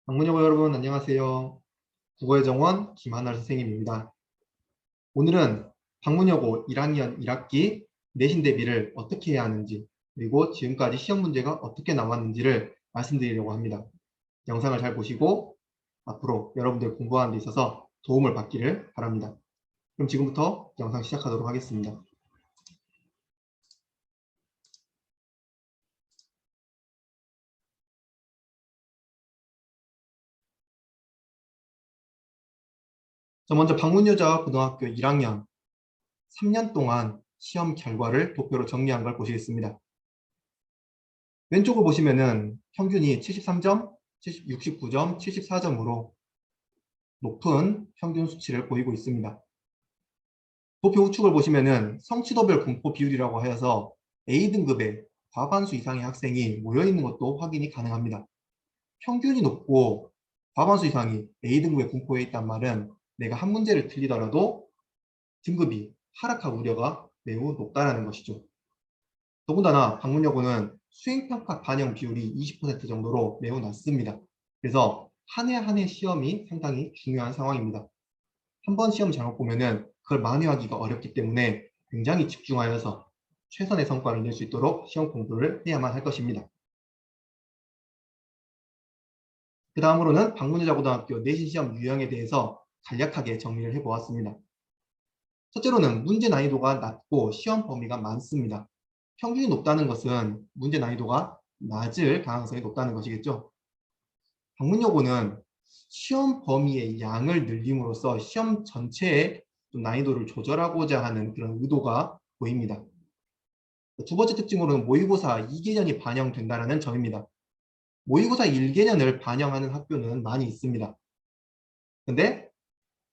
방문여고 여러분 안녕하세요. 국어의 정원 김하나 선생님입니다. 오늘은 방문여고 1학년 1학기 내신 대비를 어떻게 해야 하는지 그리고 지금까지 시험 문제가 어떻게 나왔는지를 말씀드리려고 합니다. 영상을 잘 보시고 앞으로 여러분들 공부하는 데 있어서 도움을 받기를 바랍니다. 그럼 지금부터 영상 시작하도록 하겠습니다. 먼저 방문여자 고등학교 1학년 3년 동안 시험 결과를 도표로 정리한 걸 보시겠습니다. 왼쪽을 보시면은 평균이 73점, 69점, 74점으로 높은 평균 수치를 보이고 있습니다. 도표 우측을 보시면은 성취도별 분포 비율이라고 하여서 A등급의 과반수 이상의 학생이 모여있는 것도 확인이 가능합니다. 평균이 높고 과반수 이상이 A등급의 분포에 있단 말은 내가 한 문제를 틀리더라도 등급이 하락할 우려가 매우 높다는 것이죠. 더군다나 방문여고는 수행평가 반영 비율이 20% 정도로 매우 낮습니다. 그래서 한 해 한 해 시험이 상당히 중요한 상황입니다. 한 번 시험 잘못 보면은 그걸 만회하기가 어렵기 때문에 굉장히 집중하여서 최선의 성과를 낼 수 있도록 시험 공부를 해야만 할 것입니다. 그 다음으로는 방문여자고등학교 내신 시험 유형에 대해서 간략하게 정리를 해보았습니다. 첫째로는 문제 난이도가 낮고 시험 범위가 많습니다. 평균이 높다는 것은 문제 난이도가 낮을 가능성이 높다는 것이겠죠. 방문여고는 시험 범위의 양을 늘림으로써 시험 전체의 난이도를 조절하고자 하는 그런 의도가 보입니다. 두 번째 특징으로는 모의고사 2개년이 반영된다는 점입니다. 모의고사 1개년을 반영하는 학교는 많이 있습니다. 근데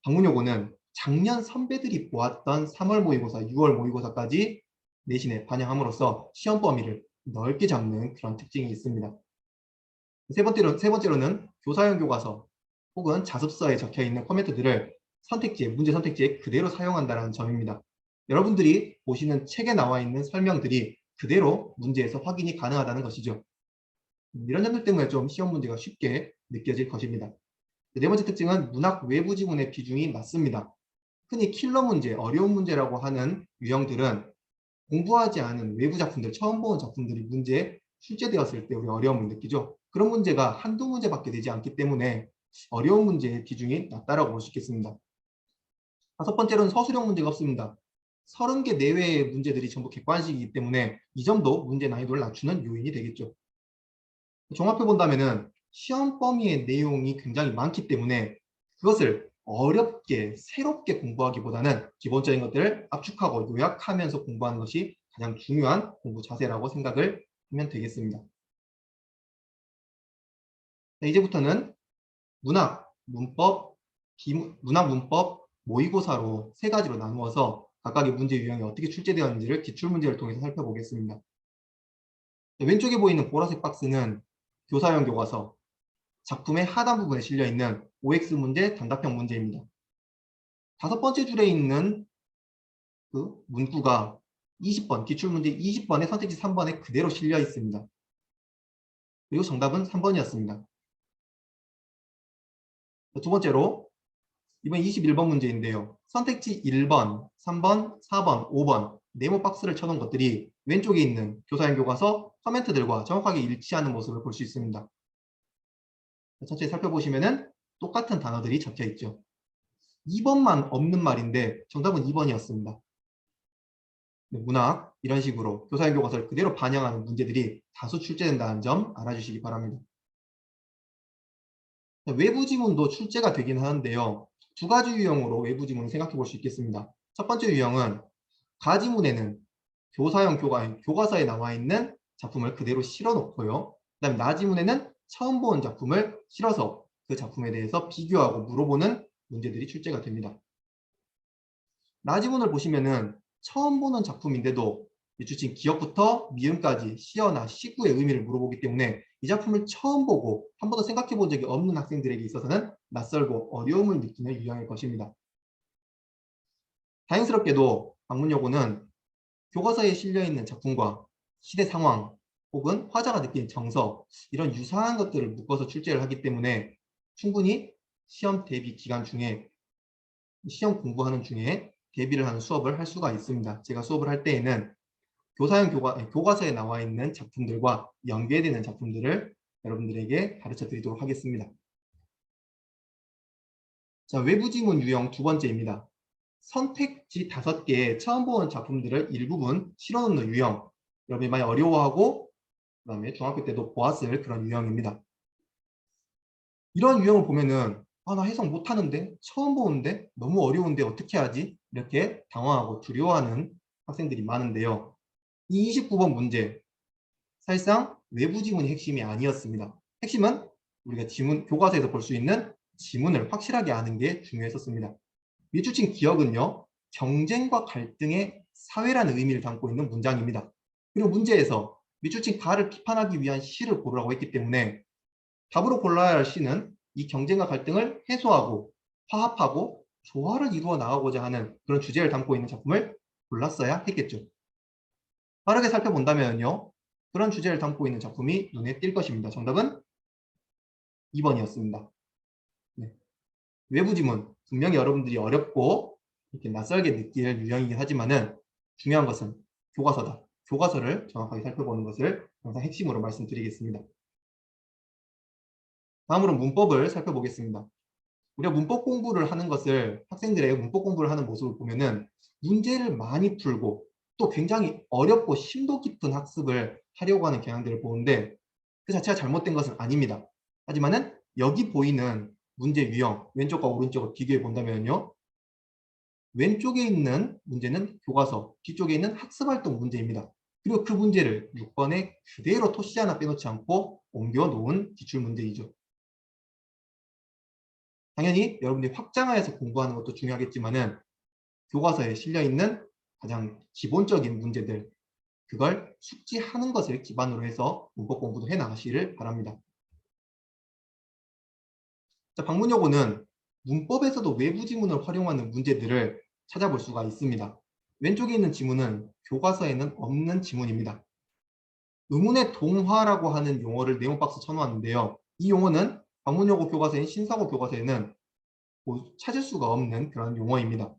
방문여고는 작년 선배들이 보았던 3월 모의고사, 6월 모의고사까지 내신에 반영함으로써 시험 범위를 넓게 잡는 그런 특징이 있습니다. 세 번째로는 교사용 교과서 혹은 자습서에 적혀있는 코멘트들을 문제 선택지에 그대로 사용한다는 점입니다. 여러분들이 보시는 책에 나와 있는 설명들이 그대로 문제에서 확인이 가능하다는 것이죠. 이런 점들 때문에 좀 시험 문제가 쉽게 느껴질 것입니다. 네 번째 특징은 문학 외부 지문의 비중이 낮습니다. 흔히 킬러 문제, 어려운 문제라고 하는 유형들은 공부하지 않은 외부 작품들, 처음 보는 작품들이 문제에 출제되었을 때 우리 어려움을 느끼죠. 그런 문제가 한두 문제밖에 되지 않기 때문에 어려운 문제의 비중이 낮다라고 볼 수 있겠습니다. 다섯 번째로는 서술형 문제가 없습니다. 30개 내외의 문제들이 전부 객관식이기 때문에 이 점도 문제 난이도를 낮추는 요인이 되겠죠. 종합해 본다면은 시험 범위의 내용이 굉장히 많기 때문에 그것을 어렵게 새롭게 공부하기보다는 기본적인 것들을 압축하고 요약하면서 공부하는 것이 가장 중요한 공부 자세라고 생각을 하면 되겠습니다. 이제부터는 문학, 문법, 모의고사로 세 가지로 나누어서 각각의 문제 유형이 어떻게 출제되었는지를 기출문제를 통해서 살펴보겠습니다. 왼쪽에 보이는 보라색 박스는 교사용 교과서, 작품의 하단 부분에 실려있는 OX 문제, 단답형 문제입니다. 다섯 번째 줄에 있는 그 문구가 20번, 기출문제 20번에 선택지 3번에 그대로 실려 있습니다. 그리고 정답은 3번이었습니다. 두 번째로 이번 21번 문제인데요. 선택지 1번, 3번, 4번, 5번 네모 박스를 쳐놓은 것들이 왼쪽에 있는 교사용 교과서 커멘트들과 정확하게 일치하는 모습을 볼 수 있습니다. 천천히 살펴보시면 똑같은 단어들이 적혀 있죠. 2번만 없는 말인데 정답은 2번이었습니다. 문학 이런 식으로 교사용 교과서를 그대로 반영하는 문제들이 다수 출제된다는 점 알아주시기 바랍니다. 외부 지문도 출제가 되긴 하는데요. 두 가지 유형으로 외부 지문을 생각해 볼 수 있겠습니다. 첫 번째 유형은 가지문에는 교사용 교과서에 나와 있는 작품을 그대로 실어 놓고요. 그 다음에 나지문에는 처음 본 작품을 실어서 그 작품에 대해서 비교하고 물어보는 문제들이 출제가 됩니다. 나지문을 보시면은 처음 보는 작품인데도 주신 기억부터 미음까지 시어나 시구의 의미를 물어보기 때문에 이 작품을 처음 보고 한 번도 생각해 본 적이 없는 학생들에게 있어서는 낯설고 어려움을 느끼는 유형일 것입니다. 다행스럽게도 방문여고는 교과서에 실려있는 작품과 시대 상황 혹은 화자가 느낀 정서 이런 유사한 것들을 묶어서 출제를 하기 때문에 충분히 시험 대비 기간 중에 시험 공부하는 중에 대비를 하는 수업을 할 수가 있습니다. 제가 수업을 할 때에는 교사용 교과서에 나와 있는 작품들과 연계되는 작품들을 여러분들에게 가르쳐 드리도록 하겠습니다. 자, 외부 지문 유형 두 번째입니다. 선택지 5개에 처음 보는 작품들을 일부분 실어놓는 유형. 여러분이 많이 어려워하고 그다음에 중학교 때도 보았을 그런 유형입니다. 이런 유형을 보면은 나 해석 못하는데 처음 보는데 너무 어려운데 어떻게 하지? 이렇게 당황하고 두려워하는 학생들이 많은데요. 이 29번 문제 사실상 외부 지문이 핵심이 아니었습니다. 핵심은 우리가 지문 교과서에서 볼 수 있는 지문을 확실하게 아는 게 중요했었습니다. 밑줄친 기억은요. 경쟁과 갈등의 사회라는 의미를 담고 있는 문장입니다. 그리고 문제에서 밑줄친 가를 비판하기 위한 시를 고르라고 했기 때문에 답으로 골라야 할 시는 이 경쟁과 갈등을 해소하고 화합하고 조화를 이루어 나가고자 하는 그런 주제를 담고 있는 작품을 골랐어야 했겠죠. 빠르게 살펴본다면요. 그런 주제를 담고 있는 작품이 눈에 띌 것입니다. 정답은 2번이었습니다. 네. 외부 지문, 분명히 여러분들이 어렵고 이렇게 낯설게 느낄 유형이긴 하지만은 중요한 것은 교과서다. 교과서를 정확하게 살펴보는 것을 항상 핵심으로 말씀드리겠습니다. 다음으로 문법을 살펴보겠습니다. 우리가 문법 공부를 하는 것을 학생들의 문법 공부를 하는 모습을 보면은 문제를 많이 풀고 또 굉장히 어렵고 심도 깊은 학습을 하려고 하는 경향들을 보는데 그 자체가 잘못된 것은 아닙니다. 하지만은 여기 보이는 문제 유형 왼쪽과 오른쪽을 비교해 본다면요. 왼쪽에 있는 문제는 교과서, 뒤쪽에 있는 학습활동 문제입니다. 그리고 그 문제를 6번에 그대로 토시 하나 빼놓지 않고 옮겨 놓은 기출문제이죠. 당연히 여러분들이 확장하여서 공부하는 것도 중요하겠지만은 교과서에 실려있는 가장 기본적인 문제들 그걸 숙지하는 것을 기반으로 해서 문법 공부도 해나가시를 바랍니다. 자, 방문여고는 문법에서도 외부 지문을 활용하는 문제들을 찾아볼 수가 있습니다. 왼쪽에 있는 지문은 교과서에는 없는 지문입니다. 의문의 동화라고 하는 용어를 내용 박스 쳐놓았는데요. 이 용어는 방문여고 교과서인 신사고 교과서에는 찾을 수가 없는 그런 용어입니다.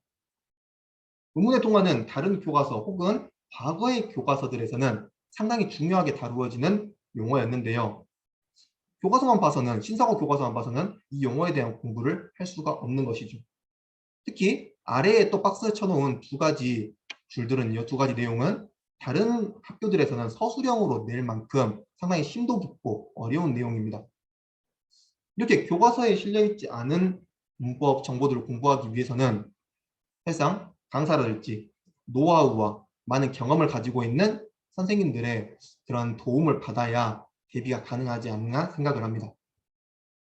의문의 동화는 다른 교과서 혹은 과거의 교과서들에서는 상당히 중요하게 다루어지는 용어였는데요. 교과서만 봐서는 신사고 교과서만 봐서는 이 용어에 대한 공부를 할 수가 없는 것이죠. 특히 아래에 또 박스에 쳐놓은 두 가지 줄들은요. 두 가지 내용은 다른 학교들에서는 서술형으로 낼 만큼 상당히 심도 깊고 어려운 내용입니다. 이렇게 교과서에 실려있지 않은 문법 정보들을 공부하기 위해서는 사실상 강사라든지 노하우와 많은 경험을 가지고 있는 선생님들의 그런 도움을 받아야 대비가 가능하지 않나 생각을 합니다.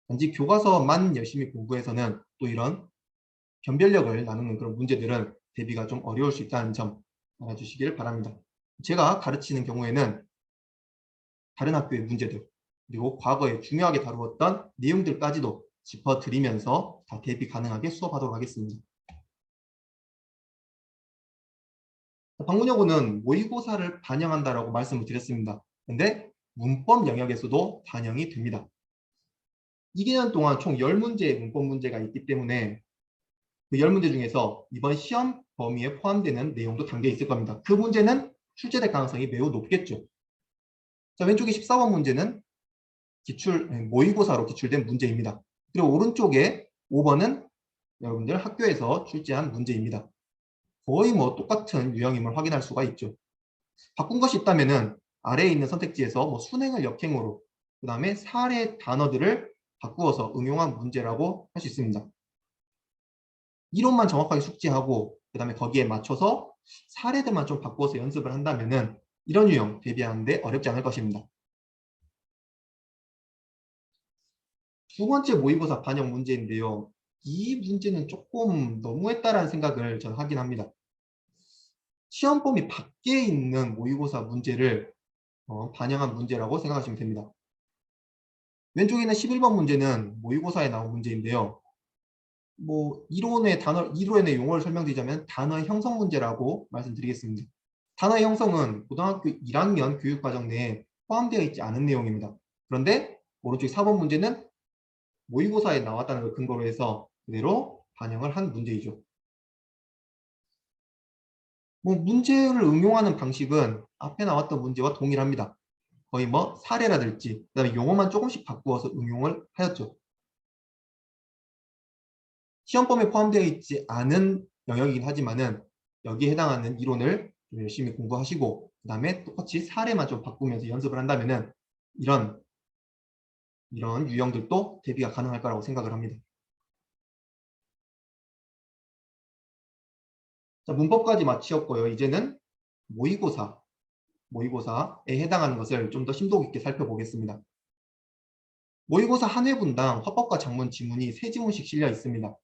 단지 교과서만 열심히 공부해서는 또 이런 변별력을 나누는 그런 문제들은 대비가 좀 어려울 수 있다는 점 알아주시길 바랍니다. 제가 가르치는 경우에는 다른 학교의 문제들 그리고 과거에 중요하게 다루었던 내용들까지도 짚어드리면서 다 대비 가능하게 수업하도록 하겠습니다. 방문여고는 모의고사를 반영한다라고 말씀을 드렸습니다. 근데 문법 영역에서도 반영이 됩니다. 2개년 동안 총 10문제의 문법 문제가 있기 때문에 그 10문제 중에서 이번 시험 범위에 포함되는 내용도 담겨 있을 겁니다. 그 문제는 출제될 가능성이 매우 높겠죠. 자, 왼쪽에 14번 문제는 모의고사로 기출된 문제입니다. 그리고 오른쪽에 5번은 여러분들 학교에서 출제한 문제입니다. 거의 똑같은 유형임을 확인할 수가 있죠. 바꾼 것이 있다면은 아래에 있는 선택지에서 순행을 역행으로 그 다음에 사례 단어들을 바꾸어서 응용한 문제라고 할 수 있습니다. 이론만 정확하게 숙지하고 그 다음에 거기에 맞춰서 사례들만 좀 바꾸어서 연습을 한다면은 이런 유형 대비하는데 어렵지 않을 것입니다. 두 번째 모의고사 반영 문제인데요. 이 문제는 조금 너무했다라는 생각을 저는 하긴 합니다. 시험 범위 밖에 있는 모의고사 문제를 반영한 문제라고 생각하시면 됩니다. 왼쪽에 있는 11번 문제는 모의고사에 나온 문제인데요. 이론의 용어를 설명드리자면 단어의 형성 문제라고 말씀드리겠습니다. 단어의 형성은 고등학교 1학년 교육과정 내에 포함되어 있지 않은 내용입니다. 그런데 오른쪽 4번 문제는 모의고사에 나왔다는 걸 근거로 해서 그대로 반영을 한 문제이죠. 문제를 응용하는 방식은 앞에 나왔던 문제와 동일합니다. 거의 사례라든지 그다음에 용어만 조금씩 바꾸어서 응용을 하였죠. 시험 범위에 포함되어 있지 않은 영역이긴 하지만은 여기에 해당하는 이론을 좀 열심히 공부하시고 그다음에 똑같이 사례만 좀 바꾸면서 연습을 한다면은 이런 유형들도 대비가 가능할 거라고 생각을 합니다. 자, 문법까지 마치었고요. 이제는 모의고사에 해당하는 것을 좀 더 심도 깊게 살펴보겠습니다. 모의고사 한 회분당 화법과 작문 지문이 3지문씩 실려 있습니다.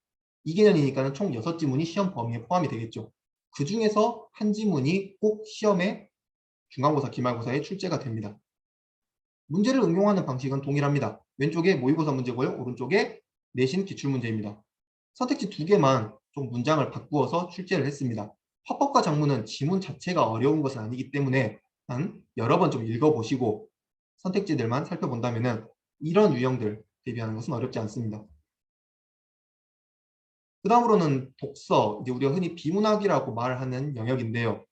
2개년이니까 총 6지문이 시험 범위에 포함이 되겠죠. 그 중에서 한 지문이 꼭 시험에 중간고사, 기말고사에 출제가 됩니다. 문제를 응용하는 방식은 동일합니다. 왼쪽에 모의고사 문제고요. 오른쪽에 내신 기출문제입니다. 선택지 2개만 좀 문장을 바꾸어서 출제를 했습니다. 화법과 작문은 지문 자체가 어려운 것은 아니기 때문에 한 여러 번 좀 읽어보시고 선택지들만 살펴본다면 이런 유형들 대비하는 것은 어렵지 않습니다. 그 다음으로는 독서, 이제 우리가 흔히 비문학이라고 말하는 영역인데요.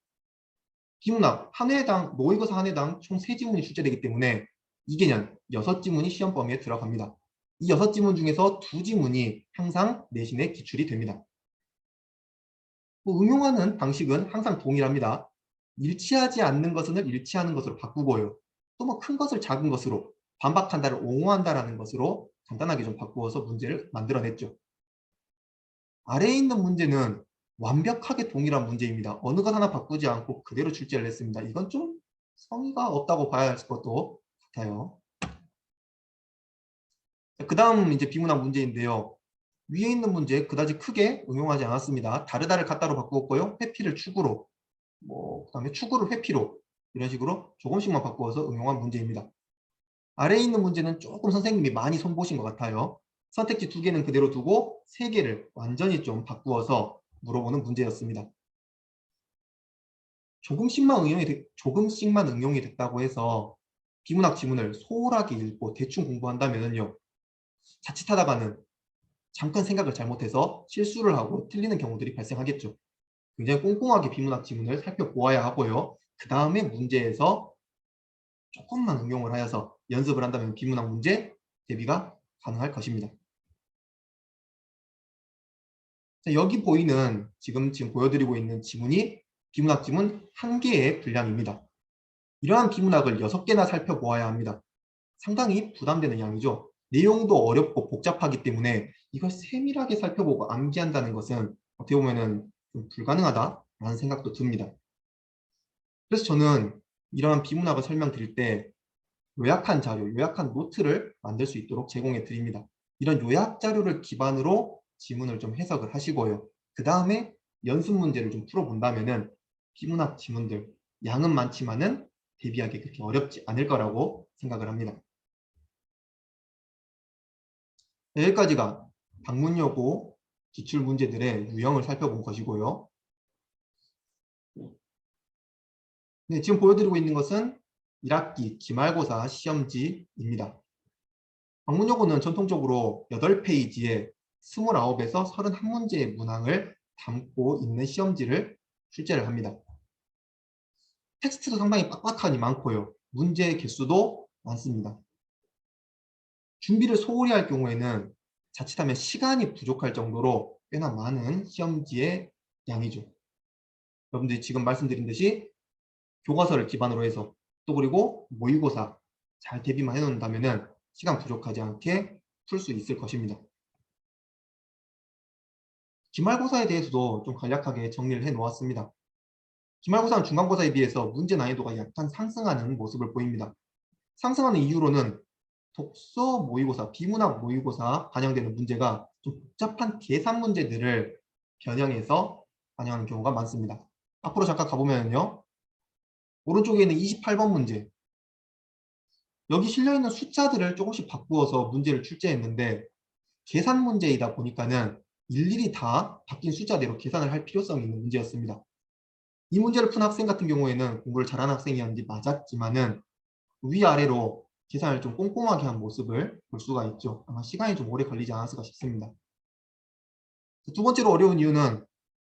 비문학, 한 회당, 모의고사 한 회당 총 3지문이 출제되기 때문에 2개년 6지문이 시험 범위에 들어갑니다. 이 6지문 중에서 2지문이 항상 내신에 기출이 됩니다. 응용하는 방식은 항상 동일합니다. 일치하지 않는 것은 일치하는 것으로 바꾸고요. 또 큰 것을 작은 것으로, 반박한다를 옹호한다라는 것으로 간단하게 좀 바꾸어서 문제를 만들어냈죠. 아래에 있는 문제는 완벽하게 동일한 문제입니다. 어느 것 하나 바꾸지 않고 그대로 출제를 했습니다. 이건 좀 성의가 없다고 봐야 할 것도 같아요. 그 다음 이제 비문학 문제인데요. 위에 있는 문제 그다지 크게 응용하지 않았습니다. 다르다를 같다로 바꾸었고요. 회피를 축으로, 그다음에 축으를 회피로 이런 식으로 조금씩만 바꾸어서 응용한 문제입니다. 아래에 있는 문제는 조금 선생님이 많이 손보신 것 같아요. 선택지 2개는 그대로 두고 3개를 완전히 좀 바꾸어서 물어보는 문제였습니다. 조금씩만 응용이 됐다고 해서 비문학 지문을 소홀하게 읽고 대충 공부한다면요. 자칫하다가는 잠깐 생각을 잘못해서 실수를 하고 틀리는 경우들이 발생하겠죠. 굉장히 꼼꼼하게 비문학 지문을 살펴보아야 하고요. 그 다음에 문제에서 조금만 응용을 하여서 연습을 한다면 비문학 문제 대비가 가능할 것입니다. 자, 여기 보이는 지금 보여드리고 있는 지문이 비문학 지문 1개의 분량입니다. 이러한 비문학을 6개나 살펴보아야 합니다. 상당히 부담되는 양이죠. 내용도 어렵고 복잡하기 때문에 이걸 세밀하게 살펴보고 암기한다는 것은 어떻게 보면 좀 불가능하다라는 생각도 듭니다. 그래서 저는 이러한 비문학을 설명드릴 때 요약한 자료, 요약한 노트를 만들 수 있도록 제공해 드립니다. 이런 요약 자료를 기반으로 지문을 좀 해석을 하시고요. 그 다음에 연습 문제를 좀 풀어본다면은 비문학 지문들 양은 많지만은 대비하기 그렇게 어렵지 않을 거라고 생각을 합니다. 네, 여기까지가 방문여고 기출 문제들의 유형을 살펴본 것이고요. 네, 지금 보여드리고 있는 것은 1학기 기말고사 시험지입니다. 방문여고는 전통적으로 8페이지에 29에서 31문제의 문항을 담고 있는 시험지를 출제를 합니다. 텍스트도 상당히 빡빡하니 많고요. 문제 개수도 많습니다. 준비를 소홀히 할 경우에는 자칫하면 시간이 부족할 정도로 꽤나 많은 시험지의 양이죠. 여러분들이 지금 말씀드린 듯이 교과서를 기반으로 해서 또 그리고 모의고사 잘 대비만 해놓는다면 시간 부족하지 않게 풀 수 있을 것입니다. 기말고사에 대해서도 좀 간략하게 정리를 해 놓았습니다. 기말고사는 중간고사에 비해서 문제 난이도가 약간 상승하는 모습을 보입니다. 상승하는 이유로는 독서 모의고사, 비문학 모의고사 반영되는 문제가 좀 복잡한 계산 문제들을 변형해서 반영하는 경우가 많습니다. 앞으로 잠깐 가보면요. 오른쪽에 있는 28번 문제. 여기 실려있는 숫자들을 조금씩 바꾸어서 문제를 출제했는데 계산 문제이다 보니까는 일일이 다 바뀐 숫자대로 계산을 할 필요성이 있는 문제였습니다. 이 문제를 푼 학생 같은 경우에는 공부를 잘하는 학생이었는지 맞았지만은 위아래로 계산을 좀 꼼꼼하게 한 모습을 볼 수가 있죠. 아마 시간이 좀 오래 걸리지 않았을까 싶습니다. 두 번째로 어려운 이유는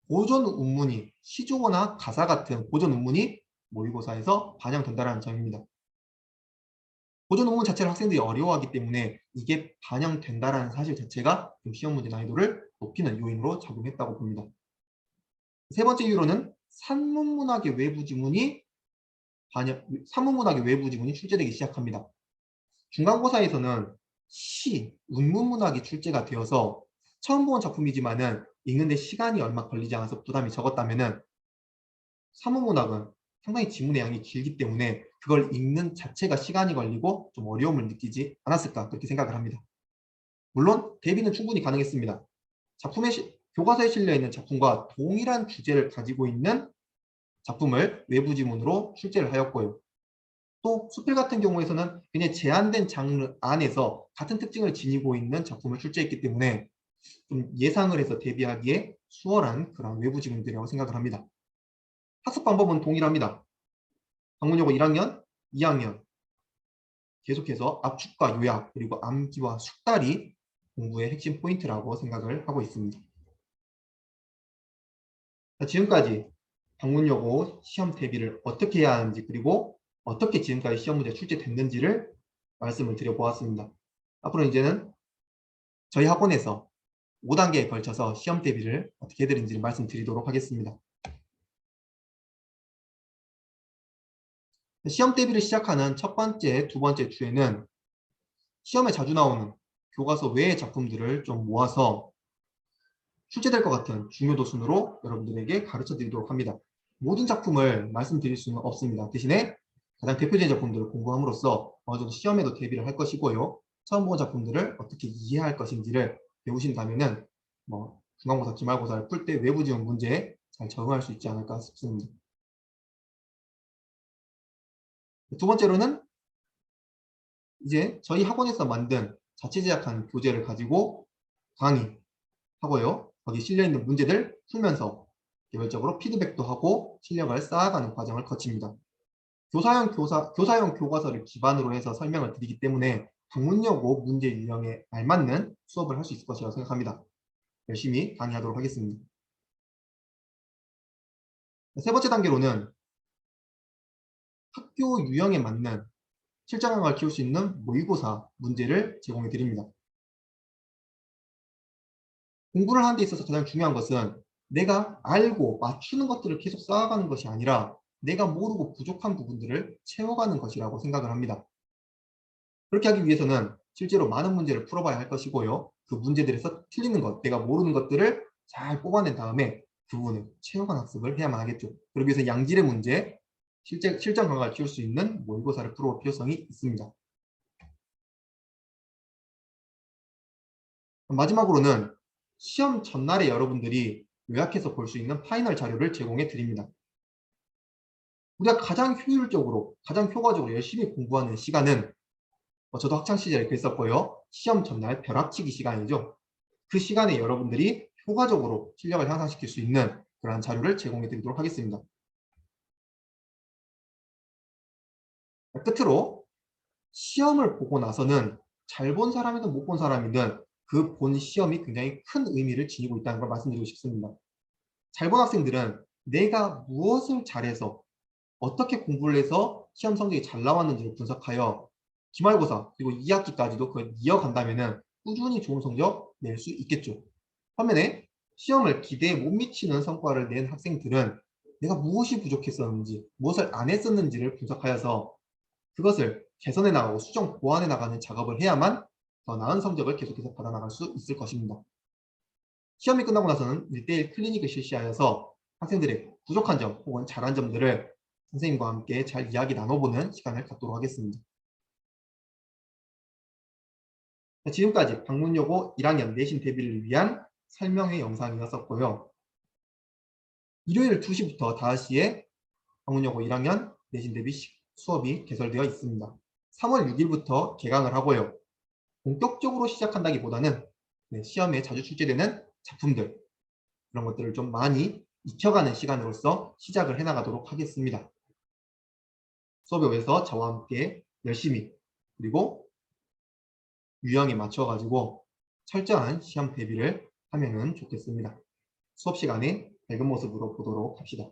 고전 운문이 시조어나 가사 같은 고전 운문이 모의고사에서 반영된다는 점입니다. 고전 운문 자체를 학생들이 어려워하기 때문에 이게 반영된다는 사실 자체가 좀 시험 문제 난이도를 높이는 요인으로 작용했다고 봅니다. 세 번째 이유로는 산문문학의 외부 지문이 출제되기 시작합니다. 중간고사에서는 시, 운문문학이 출제가 되어서 처음 본 작품이지만은 읽는데 시간이 얼마 걸리지 않아서 부담이 적었다면은 산문문학은 상당히 지문의 양이 길기 때문에 그걸 읽는 자체가 시간이 걸리고 좀 어려움을 느끼지 않았을까 그렇게 생각을 합니다. 물론 대비는 충분히 가능했습니다. 교과서에 실려있는 작품과 동일한 주제를 가지고 있는 작품을 외부 지문으로 출제를 하였고요. 또 수필 같은 경우에서는 굉장히 제한된 장르 안에서 같은 특징을 지니고 있는 작품을 출제했기 때문에 좀 예상을 해서 대비하기에 수월한 그런 외부 지문들이라고 생각을 합니다. 학습 방법은 동일합니다. 방문여고 1학년, 2학년 계속해서 압축과 요약 그리고 암기와 숙달이 공부의 핵심 포인트라고 생각을 하고 있습니다. 지금까지 방문여고 시험 대비를 어떻게 해야 하는지 그리고 어떻게 지금까지 시험 문제 출제됐는지를 말씀을 드려보았습니다. 앞으로 이제는 저희 학원에서 5단계에 걸쳐서 시험 대비를 어떻게 해드리는지 말씀드리도록 하겠습니다. 시험 대비를 시작하는 첫 번째, 두 번째 주에는 시험에 자주 나오는 교과서 외의 작품들을 좀 모아서 출제될 것 같은 중요도 순으로 여러분들에게 가르쳐 드리도록 합니다. 모든 작품을 말씀드릴 수는 없습니다. 대신에 가장 대표적인 작품들을 공부함으로써 어느 정도 시험에도 대비를 할 것이고요. 처음 본 작품들을 어떻게 이해할 것인지를 배우신다면은 중간고사, 기말고사를 풀 때 외부 지원 문제에 잘 적응할 수 있지 않을까 싶습니다. 두 번째로는 이제 저희 학원에서 만든 자체 제작한 교재를 가지고 강의하고요. 거기 실려있는 문제들 풀면서 개별적으로 피드백도 하고 실력을 쌓아가는 과정을 거칩니다. 교사용 교과서를 기반으로 해서 설명을 드리기 때문에 방문여고 문제 유형에 알맞는 수업을 할 수 있을 것이라고 생각합니다. 열심히 강의하도록 하겠습니다. 세 번째 단계로는 학교 유형에 맞는 실전 감각을 키울 수 있는 모의고사 문제를 제공해 드립니다. 공부를 하는 데 있어서 가장 중요한 것은 내가 알고 맞추는 것들을 계속 쌓아가는 것이 아니라 내가 모르고 부족한 부분들을 채워가는 것이라고 생각을 합니다. 그렇게 하기 위해서는 실제로 많은 문제를 풀어봐야 할 것이고요. 그 문제들에서 틀리는 것, 내가 모르는 것들을 잘 뽑아낸 다음에 그 부분을 채워가는 학습을 해야만 하겠죠. 그러기 위해서 양질의 문제, 실전 감각을 키울 수 있는 모의고사를 풀어볼 필요성이 있습니다. 마지막으로는 시험 전날에 여러분들이 요약해서 볼 수 있는 파이널 자료를 제공해 드립니다. 우리가 가장 효율적으로, 가장 효과적으로 열심히 공부하는 시간은 저도 학창시절에 그랬었고요. 시험 전날 벼락치기 시간이죠. 그 시간에 여러분들이 효과적으로 실력을 향상시킬 수 있는 그러한 자료를 제공해 드리도록 하겠습니다. 끝으로 시험을 보고 나서는 잘 본 사람이든 못 본 사람이든 그 본 시험이 굉장히 큰 의미를 지니고 있다는 걸 말씀드리고 싶습니다. 잘 본 학생들은 내가 무엇을 잘해서 어떻게 공부를 해서 시험 성적이 잘 나왔는지를 분석하여 기말고사 그리고 2학기까지도 그걸 이어간다면 꾸준히 좋은 성적 낼 수 있겠죠. 반면에 시험을 기대에 못 미치는 성과를 낸 학생들은 내가 무엇이 부족했었는지 무엇을 안 했었는지를 분석하여서 그것을 개선해 나가고 수정 보완해 나가는 작업을 해야만 더 나은 성적을 계속해서 받아나갈 수 있을 것입니다. 시험이 끝나고 나서는 1:1 클리닉을 실시하여서 학생들의 부족한 점 혹은 잘한 점들을 선생님과 함께 잘 이야기 나눠보는 시간을 갖도록 하겠습니다. 지금까지 방문여고 1학년 내신 대비를 위한 설명회 영상이었었고요. 일요일 2시부터 5시에 방문여고 1학년 내신 대비 수업이 개설되어 있습니다. 3월 6일부터 개강을 하고요. 본격적으로 시작한다기보다는 시험에 자주 출제되는 작품들 그런 것들을 좀 많이 익혀가는 시간으로서 시작을 해나가도록 하겠습니다. 수업에 오셔서 저와 함께 열심히 그리고 유형에 맞춰가지고 철저한 시험 대비를 하면 좋겠습니다. 수업 시간에 밝은 모습으로 보도록 합시다.